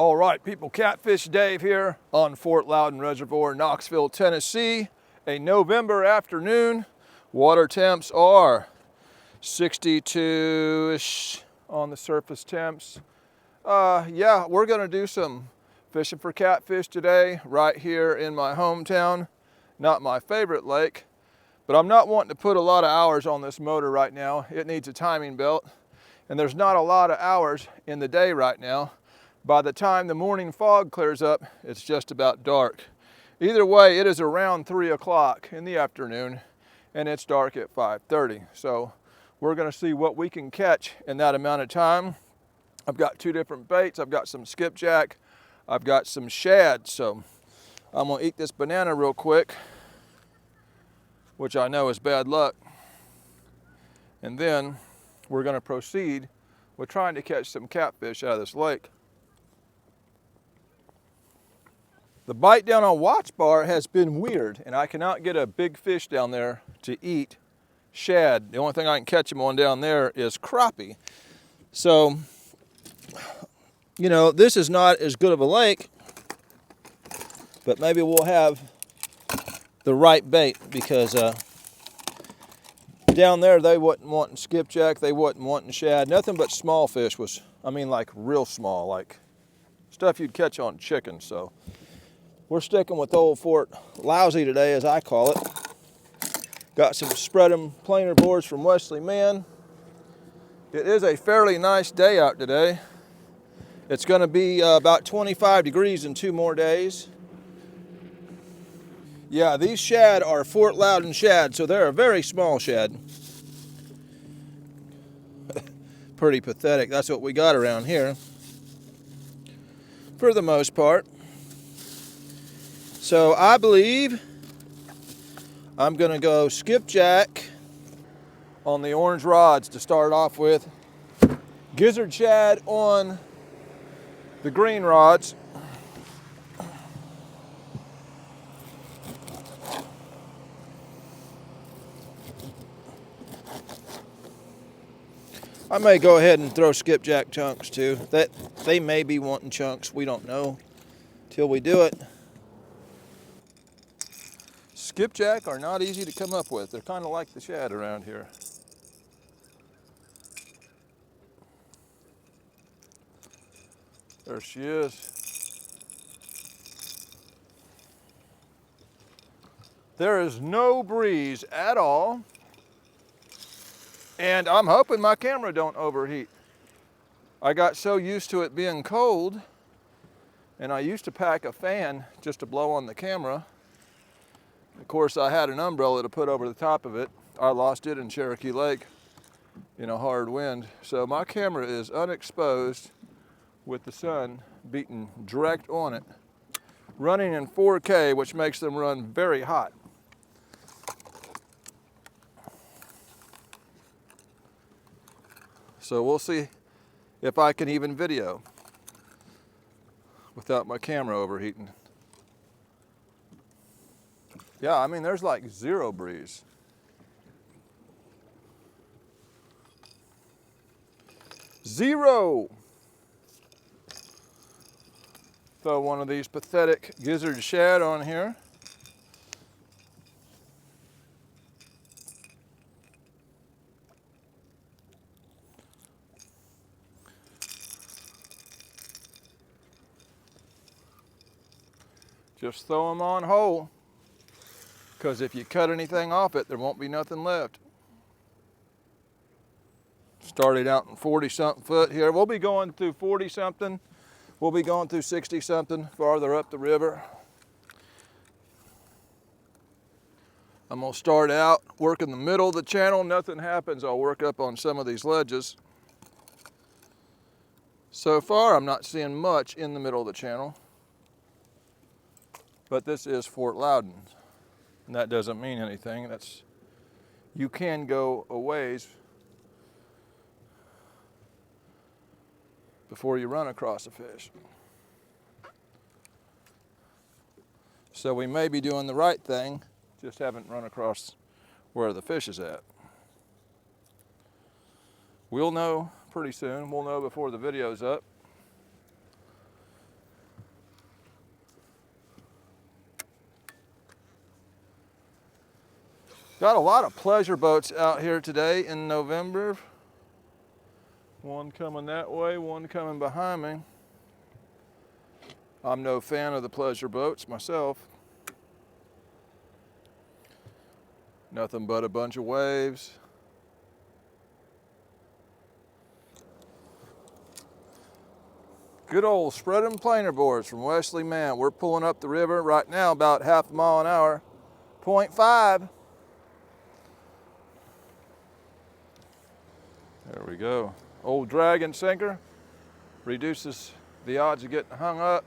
All right, people, Catfish Dave here on Fort Loudoun Reservoir, Knoxville, Tennessee. A November afternoon. Water temps are 62-ish on the surface temps. Yeah, we're gonna do some fishing for catfish today right here in my hometown. Not my favorite lake, but I'm not wanting to put a lot of hours on this motor right now. It needs a timing belt, and there's not a lot of hours in the day right now. By the time the morning fog clears up, it's just about dark. Either way, it is around 3 o'clock in the afternoon, and it's dark at 5:30. So we're gonna see what we can catch in that amount of time. I've got two different baits. I've got some skipjack. I've got some shad. So I'm gonna eat this banana real quick, which I know is bad luck. And then we're gonna proceed with trying to catch some catfish out of this lake. The bite down on Watts Bar has been weird, and I cannot get a big fish down there to eat shad. The only thing I can catch them on down there is crappie. So, you know, this is not as good of a lake, but maybe we'll have the right bait, because down there they wasn't wanting skipjack, they wasn't wanting shad, nothing but small fish was, I mean like real small, like stuff you'd catch on chicken. So we're sticking with old Fort Lousy today, as I call it. Got some spread 'em planer boards from Wesley Man. It is a fairly nice day out today. It's gonna be about 25 degrees in 2 more days. Yeah, these shad are Fort Loudoun shad, so they're a very small shad. Pretty pathetic. That's what we got around here, for the most part. So I believe I'm gonna go skipjack on the orange rods to start off with. Gizzard shad on the green rods. I may go ahead and throw skipjack chunks too. That they may be wanting chunks, we don't know till we do it. Skipjack are not easy to come up with. They're kind of like the shad around here. There she is. There is no breeze at all, and I'm hoping my camera don't overheat. I got so used to it being cold, and I used to pack a fan just to blow on the camera. Of course, I had an umbrella to put over the top of it. I lost it in Cherokee Lake in a hard wind. So my camera is unexposed with the sun beating direct on it. Running in 4K, which makes them run very hot. So we'll see if I can even video without my camera overheating. Yeah, I mean, there's like zero breeze. Zero! Throw one of these pathetic gizzard shad on here. Just throw them on whole, because if you cut anything off it, there won't be nothing left. Started out in 40-something foot here. We'll be going through 40-something. We'll be going through 60-something farther up the river. I'm gonna start out working the middle of the channel. Nothing happens, I'll work up on some of these ledges. So far, I'm not seeing much in the middle of the channel, but this is Fort Loudoun. And that doesn't mean anything. You can go a ways before you run across a fish. So we may be doing the right thing, just haven't run across where the fish is at. We'll know pretty soon. We'll know before the video's up. Got a lot of pleasure boats out here today in November. One coming that way, one coming behind me. I'm no fan of the pleasure boats myself. Nothing but a bunch of waves. Good old spread 'em planer boards from Wesley, man. We're pulling up the river right now about half a mile an hour, 0.5. There we go. Old dragon sinker. Reduces the odds of getting hung up.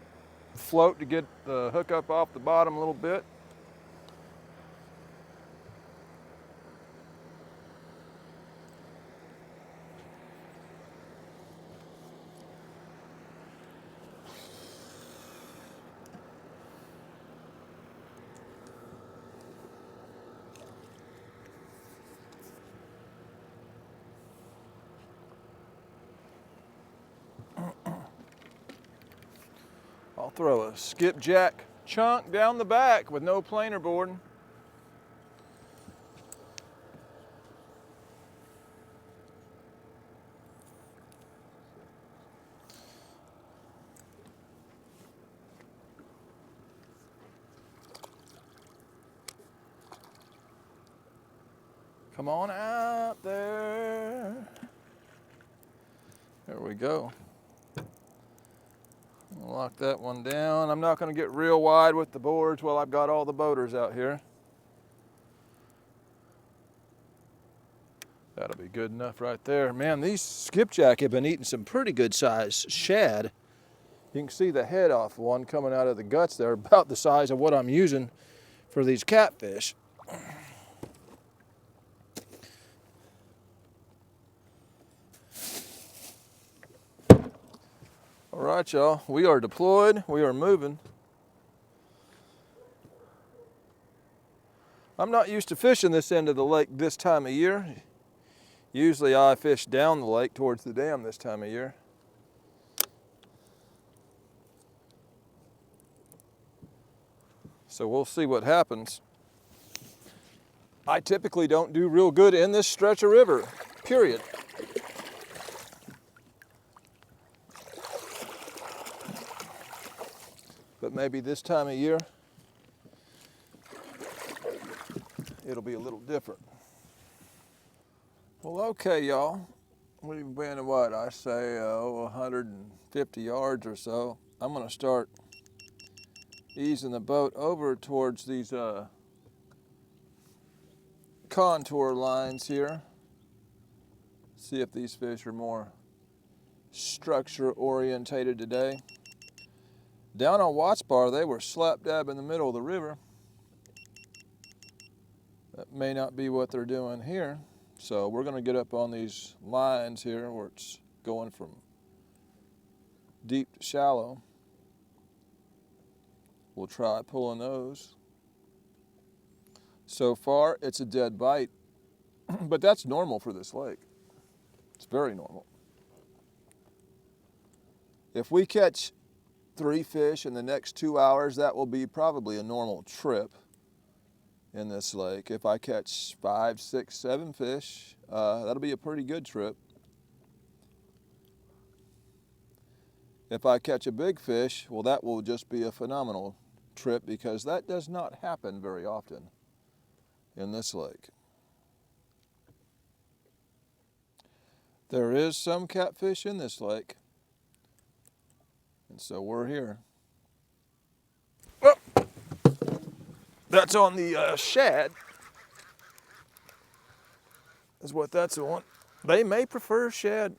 Float to get the hook up off the bottom a little bit. I'll throw a skipjack chunk down the back with no planer boarding. Come on out there. There we go. Lock that one down. I'm not going to get real wide with the boards while I've got all the boaters out here. That'll be good enough right there. Man, these skipjack have been eating some pretty good sized shad. You can see the head off one coming out of the guts there, about the size of what I'm using for these catfish. All right, y'all, we are deployed, we are moving. I'm not used to fishing this end of the lake this time of year. Usually I fish down the lake towards the dam this time of year. So we'll see what happens. I typically don't do real good in this stretch of river, period. But maybe this time of year, it'll be a little different. Well, okay, y'all. We've been, what, I say, 150 yards or so. I'm gonna start easing the boat over towards these contour lines here. See if these fish are more structure orientated today. Down on Watts Bar, they were slap dab in the middle of the river. That may not be what they're doing here. So we're going to get up on these lines here where it's going from deep to shallow. We'll try pulling those. So far, it's a dead bite, but that's normal for this lake. It's very normal. If we catch 3 fish in the next 2 hours, that will be probably a normal trip in this lake. If I catch 5, 6, 7 fish, that'll be a pretty good trip. If I catch a big fish, well, that will just be a phenomenal trip because that does not happen very often in this lake. There is some catfish in this lake. And so we're here. Oh, that's on the shad. Is what that's on. They may prefer shad.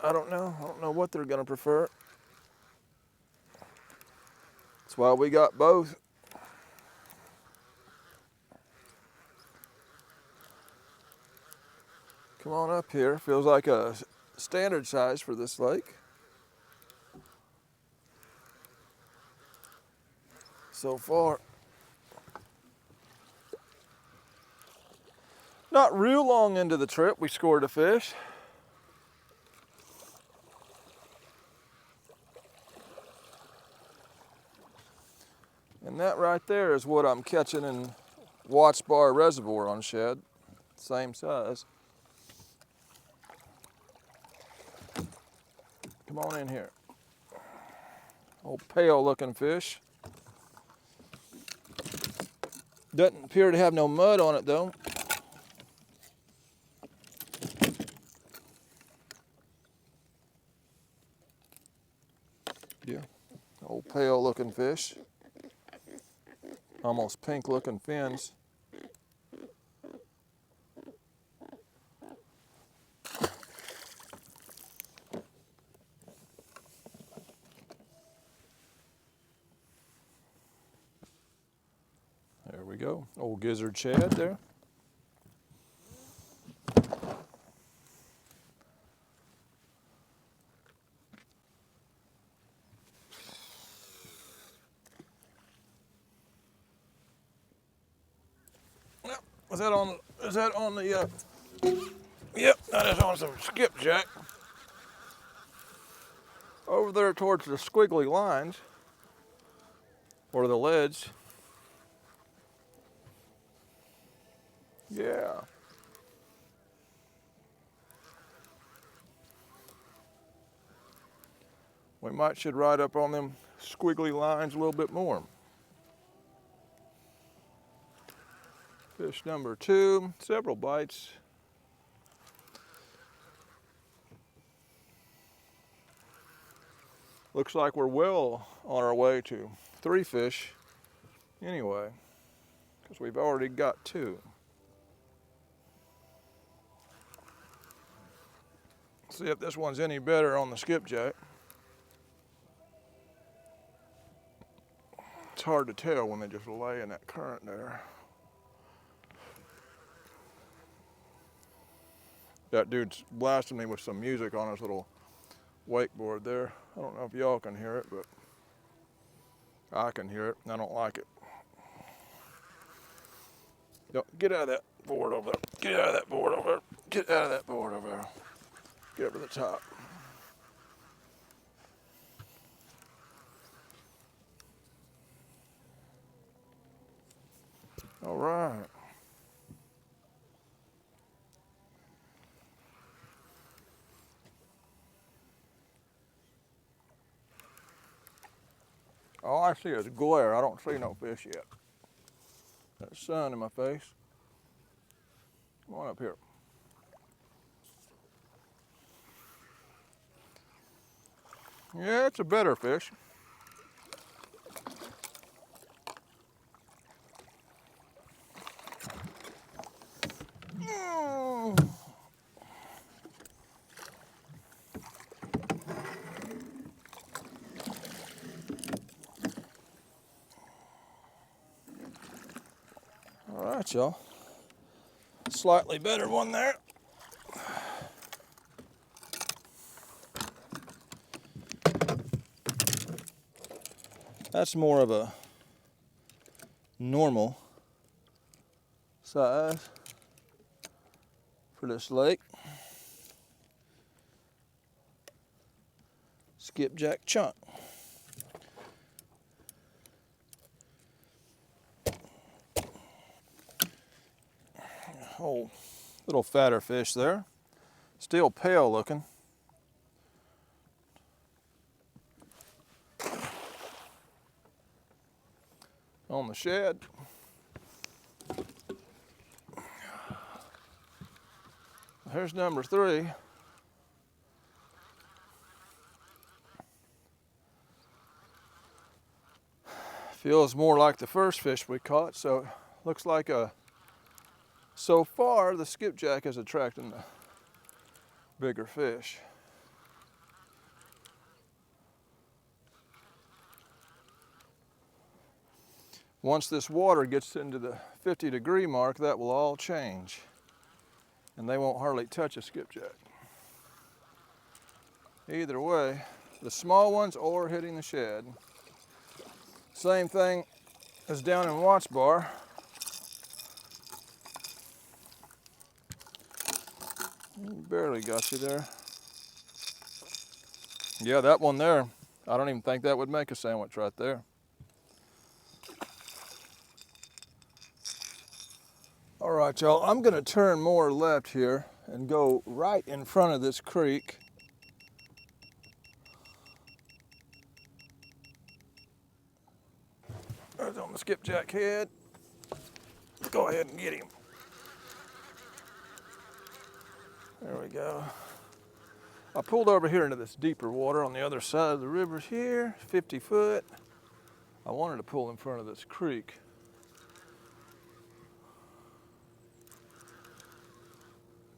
I don't know. I don't know what they're going to prefer. That's why we got both. Come on up here. Feels like a standard size for this lake. So far. Not real long into the trip, we scored a fish. And that right there is what I'm catching in Watts bar reservoir on shad, same size. Come on in here. Old pale looking fish. Doesn't appear to have no mud on it though. Yeah, old pale looking fish. Almost pink looking fins. There we go, old gizzard shad there. Is that on the, yep, that is on some skipjack. Over there towards the squiggly lines, or the ledge. Yeah. We should ride up on them squiggly lines a little bit more. Fish number 2, several bites. Looks like we're well on our way to 3 fish anyway, because we've already got 2. See if this one's any better on the skipjack. It's hard to tell when they just lay in that current there. That dude's blasting me with some music on his little wakeboard there. I don't know if y'all can hear it, but I can hear it, and I don't like it. Get out of that board over there. Get out of that board over there. Get out of that board over there. Get over the top. All right. All I see is glare. I don't see no fish yet. That sun in my face. Come on up here. Yeah, it's a better fish. All right, y'all. Slightly better one there. That's more of a normal size for this lake. Skipjack chunk. Oh, little fatter fish there. Still pale looking. On the shad. Here's number 3. Feels more like the first fish we caught, so it looks like so far the skipjack is attracting the bigger fish. Once this water gets into the 50-degree mark, that will all change, and they won't hardly touch a skipjack. Either way, the small ones or hitting the shad. Same thing as down in Watts Bar. Barely got you there. Yeah, that one there, I don't even think that would make a sandwich right there. All right, y'all, I'm gonna turn more left here and go right in front of this creek. There's on the skipjack head. Go ahead and get him. There we go. I pulled over here into this deeper water on the other side of the river here, 50 foot. I wanted to pull in front of this creek.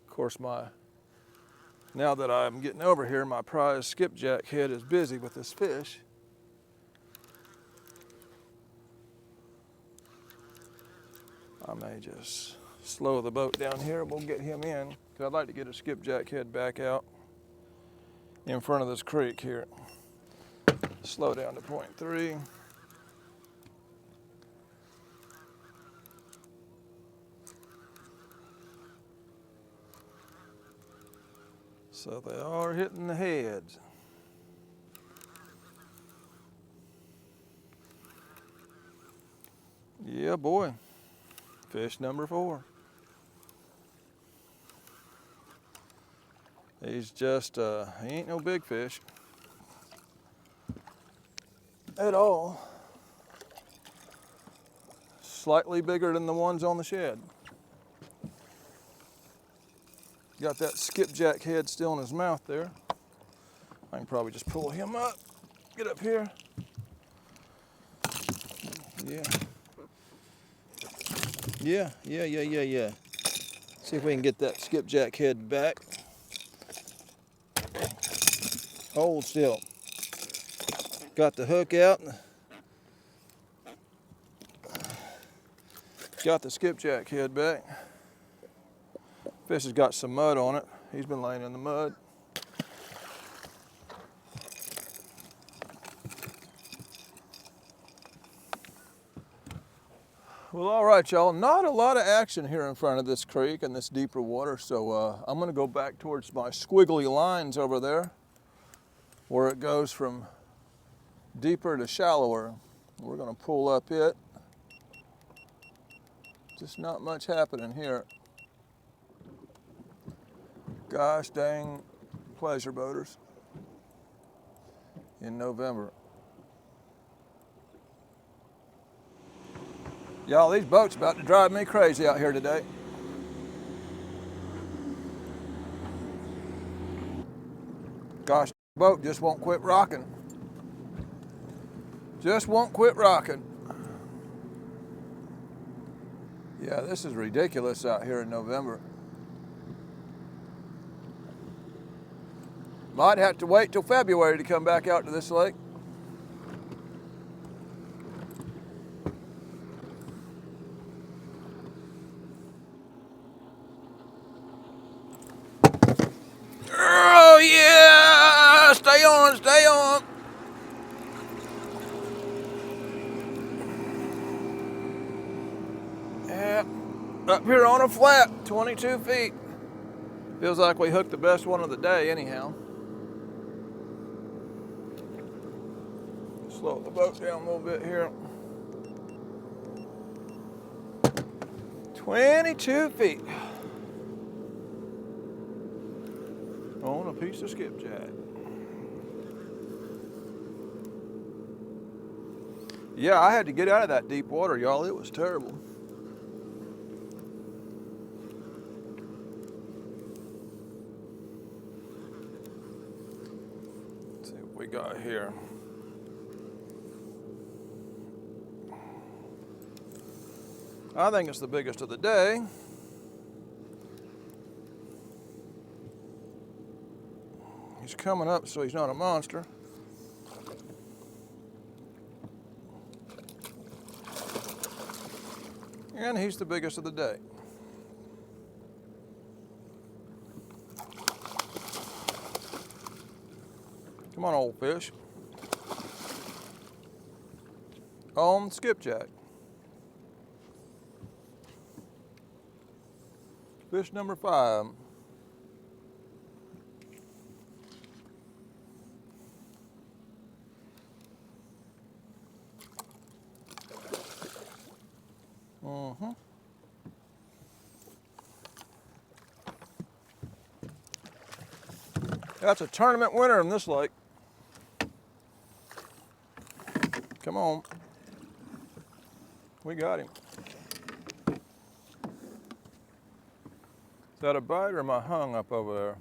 Of course, now that I'm getting over here, my prize skipjack head is busy with this fish. I may just slow the boat down here and we'll get him in, because I'd like to get a skipjack head back out in front of this creek here. Slow down to 0.3. So they are hitting the heads. Yeah, boy. Fish number 4. He's just, he ain't no big fish at all. Slightly bigger than the ones on the shed. Got that skipjack head still in his mouth there. I can probably just pull him up. Get up here. Yeah. Yeah. See if we can get that skipjack head back. Hold still. Got the hook out. Got the skipjack head back. Fish has got some mud on it. He's been laying in the mud. Well, all right, y'all. Not a lot of action here in front of this creek and this deeper water, so I'm gonna go back towards my squiggly lines over there, where it goes from deeper to shallower. We're gonna pull up it. Just not much happening here. Gosh dang pleasure boaters in November. Y'all, these boats about to drive me crazy out here today. Gosh, the boat just won't quit rocking. Just won't quit rocking. Yeah, this is ridiculous out here in November. Might have to wait till February to come back out to this lake. Oh yeah! Stay on, stay on. Yeah, up here on a flat, 22 feet. Feels like we hooked the best one of the day anyhow. Slow the boat down a little bit here. 22 feet on a piece of skipjack. Yeah, I had to get out of that deep water, y'all. It was terrible. Let's see what we got here. I think it's the biggest of the day. He's coming up, so he's not a monster. And he's the biggest of the day. Come on, old fish. On skipjack. Fish number 5. That's a tournament winner in this lake. Come on. We got him. Is that a bite or am I hung up over there?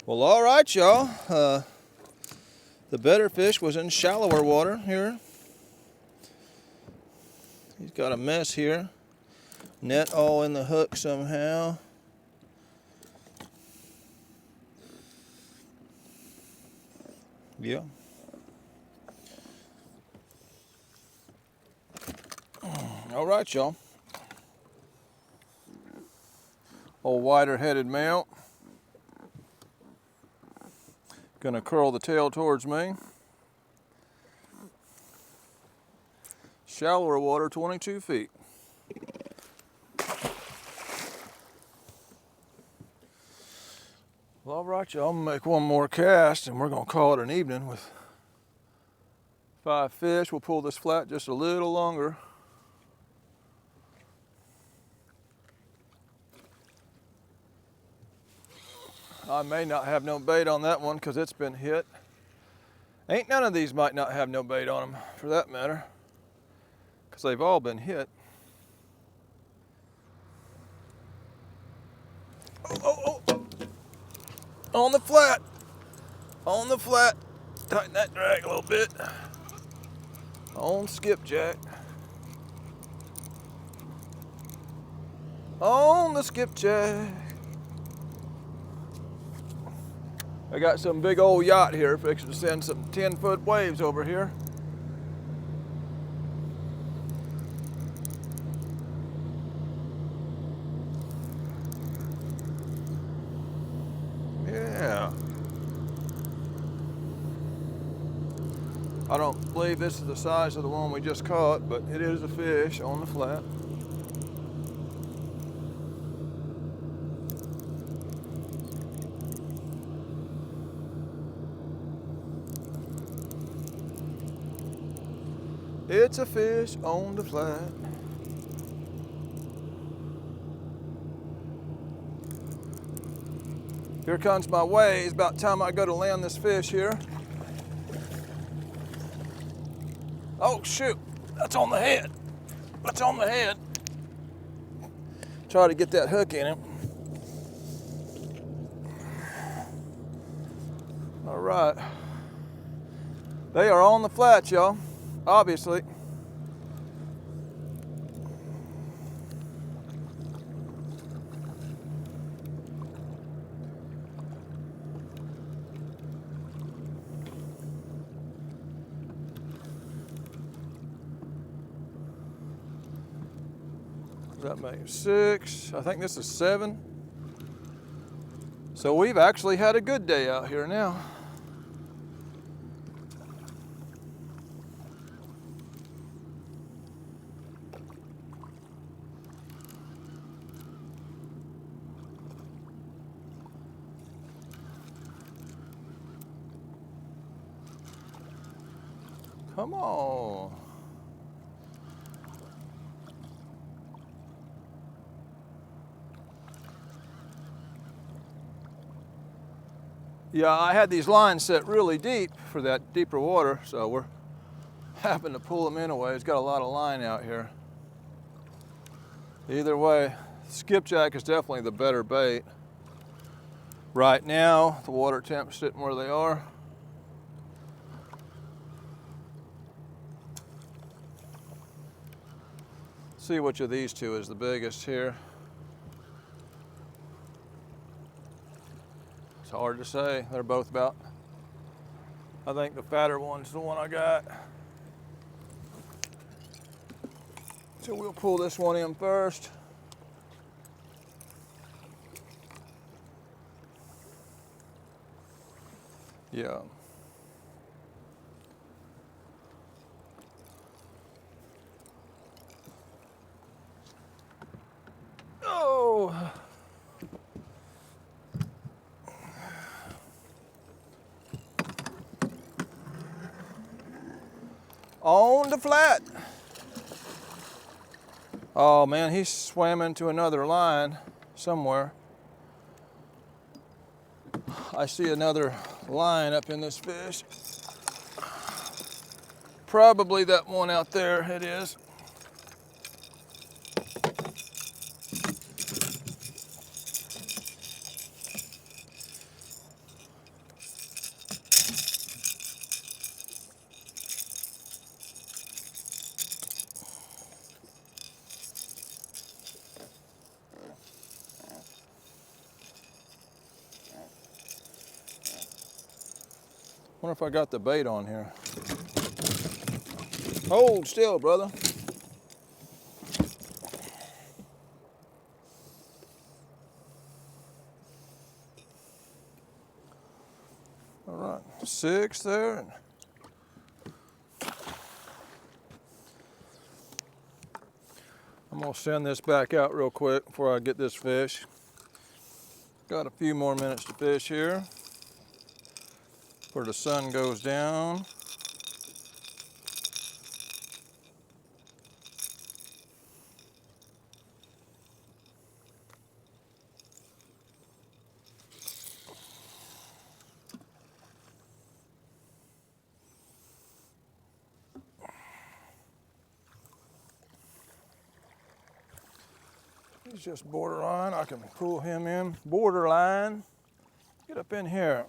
Well, all right, y'all. The better fish was in shallower water here. He's got a mess here. Net all in the hook somehow. Yeah. All right, y'all. Old wider-headed male. Gonna curl the tail towards me. Shallower water, 22 feet. Well, all right, y'all, I'm gonna make one more cast and we're gonna call it an evening with 5 fish. We'll pull this flat just a little longer. I may not have no bait on that one because it's been hit. Ain't none of these might not have no bait on them, for that matter, because they've all been hit. Oh. On the flat. On the flat. Tighten that drag a little bit. On skipjack. On the skipjack. I got some big old yacht here fixing to send some 10-foot waves over here. Yeah. I don't believe this is the size of the one we just caught, but it is a fish on the flat. It's a fish on the flat. Here comes my wave. It's about time I go to land this fish here. Oh shoot, that's on the head. That's on the head. Try to get that hook in him. All right. They are on the flats, y'all, obviously. That makes 6. I think this is 7. So we've actually had a good day out here now. Come on. Yeah, I had these lines set really deep for that deeper water, so we're having to pull them in a way. It's got a lot of line out here. Either way, skipjack is definitely the better bait. Right now, the water temps sitting where they are. See which of these two is the biggest here. It's hard to say. They're both about, I think the fatter one's the one I got. So we'll pull this one in first. Yeah. on the flat. Oh man, he swam into another line somewhere. I see another line up in this fish. Probably that one out there, it is. Wonder if I got the bait on here. Hold still, brother. All right, 6 there. I'm gonna send this back out real quick before I get this fish. Got a few more minutes to fish here before the sun goes down. He's just borderline. I can pull him in. Borderline. Get up in here.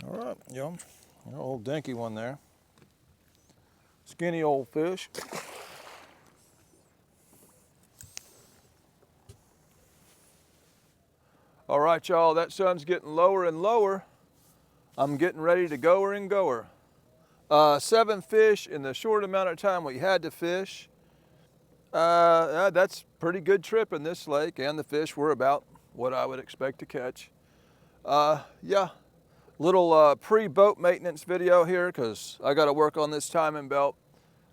All right, yum. Old dinky one there. Skinny old fish. All right, y'all, that sun's getting lower and lower. I'm getting ready to goer and goer. 7 fish in the short amount of time we had to fish. That's pretty good trip in this lake, and the fish were about what I would expect to catch. Yeah, little pre-boat maintenance video here because I got to work on this timing belt.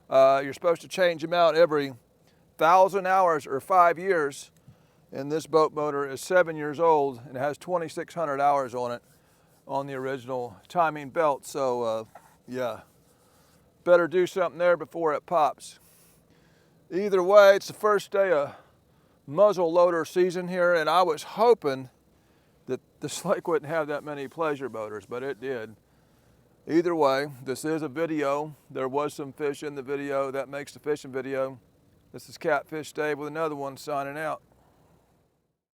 You're supposed to change them out every 1,000 hours or 5 years. And this boat motor is 7 years old and has 2,600 hours on it on the original timing belt. So yeah, better do something there before it pops. Either way, it's the first day of muzzle loader season here, and I was hoping that this lake wouldn't have that many pleasure boaters, but it did. Either way, this is a video. There was some fish in the video. That makes the fishing video. This is Catfish Dave with another one, signing out.